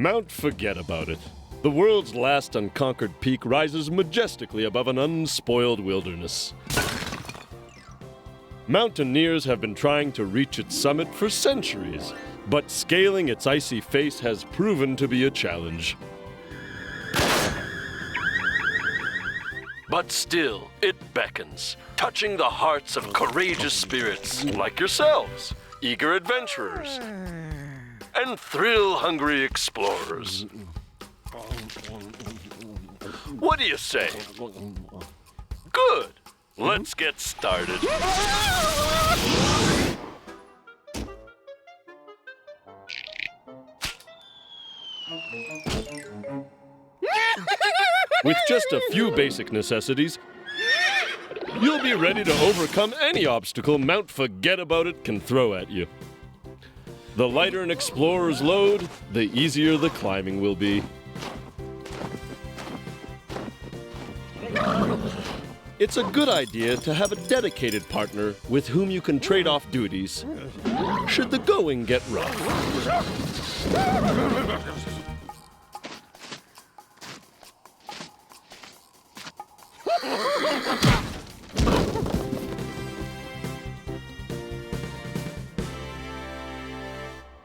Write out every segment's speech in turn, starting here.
Mount Forget About It. The world's last unconquered peak rises majestically above an unspoiled wilderness. Mountaineers have been trying to reach its summit for centuries, but scaling its icy face has proven to be a challenge. But still, it beckons, touching the hearts of courageous spirits like yourselves, eager adventurers, and thrill-hungry explorers. What do you say? Good. Let's get started. With just a few basic necessities, you'll be ready to overcome any obstacle Mount Forget About It can throw at you. The lighter an explorer's load, the easier the climbing will be. It's a good idea to have a dedicated partner with whom you can trade off duties, should the going get rough.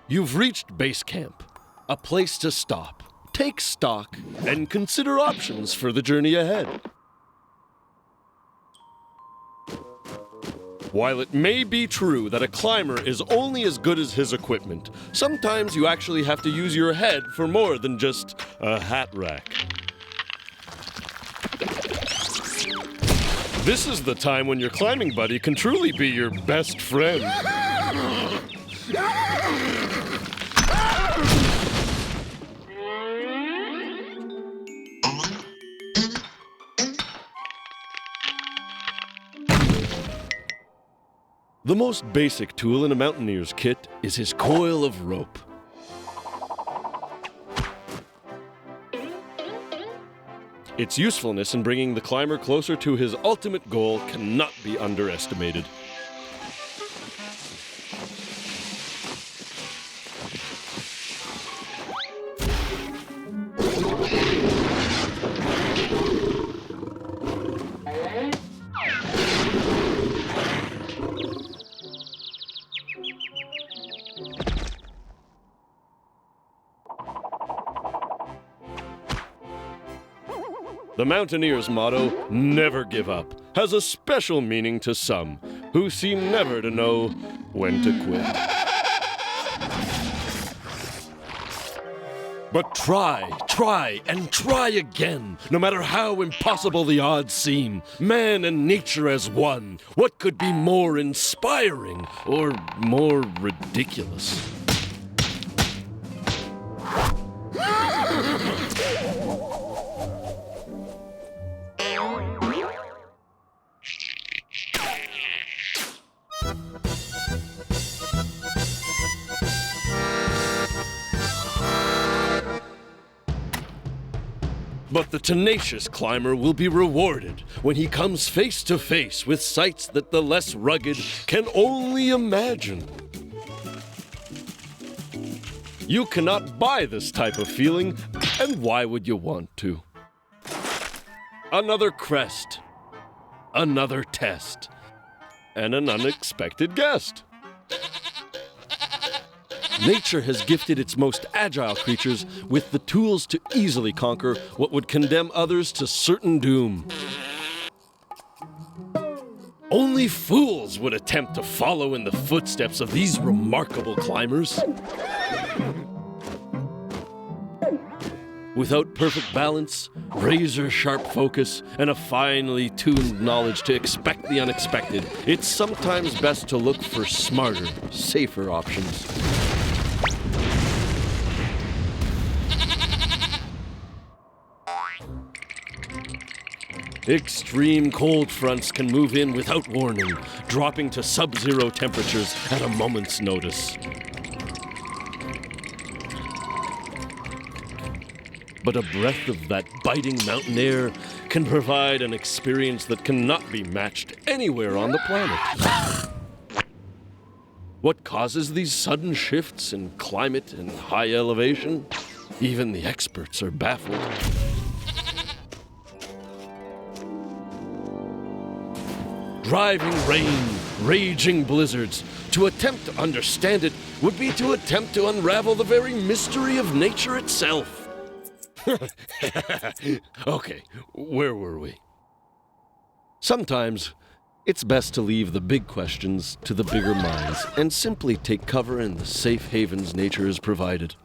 You've reached base camp, a place to stop, take stock, and consider options for the journey ahead. While it may be true that a climber is only as good as his equipment, sometimes you actually have to use your head for more than just a hat rack. This is the time when your climbing buddy can truly be your best friend. The most basic tool in a mountaineer's kit is his coil of rope. Its usefulness in bringing the climber closer to his ultimate goal cannot be underestimated. The mountaineer's motto, "Never give up," has a special meaning to some who seem never to know when to quit. But try, and try again, no matter how impossible the odds seem. Man and nature as one. What could be more inspiring or more ridiculous? But the tenacious climber will be rewarded when he comes face to face with sights that the less rugged can only imagine. You cannot buy this type of feeling, and why would you want to? Another crest, another test, and an unexpected guest. Nature has gifted its most agile creatures with the tools to easily conquer what would condemn others to certain doom. Only fools would attempt to follow in the footsteps of these remarkable climbers. Without perfect balance, razor-sharp focus, and a finely tuned knowledge to expect the unexpected, it's sometimes best to look for smarter, safer options. Extreme cold fronts can move in without warning, dropping to sub-zero temperatures at a moment's notice. But a breath of that biting mountain air can provide an experience that cannot be matched anywhere on the planet. What causes these sudden shifts in climate and high elevation? Even the experts are baffled. Driving rain, raging blizzards. To attempt to understand it would be to attempt to unravel the very mystery of nature itself. Okay, where were we? Sometimes it's best to leave the big questions to the bigger minds and simply take cover in the safe havens nature has provided.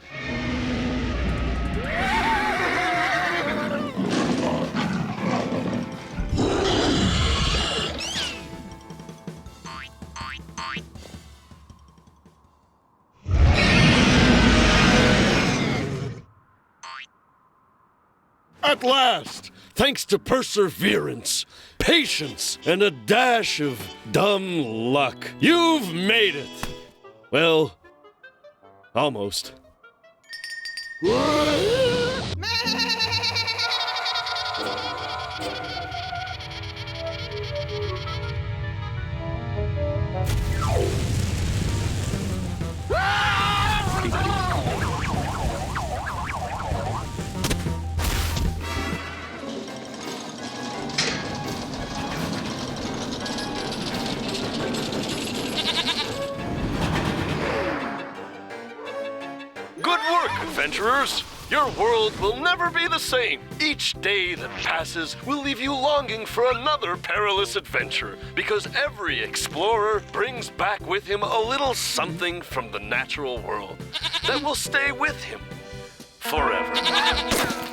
At last, thanks to perseverance, patience, and a dash of dumb luck, you've made it. Well, almost. Good work, adventurers! Your world will never be the same. Each day that passes will leave you longing for another perilous adventure, because every explorer brings back with him a little something from the natural world that will stay with him forever.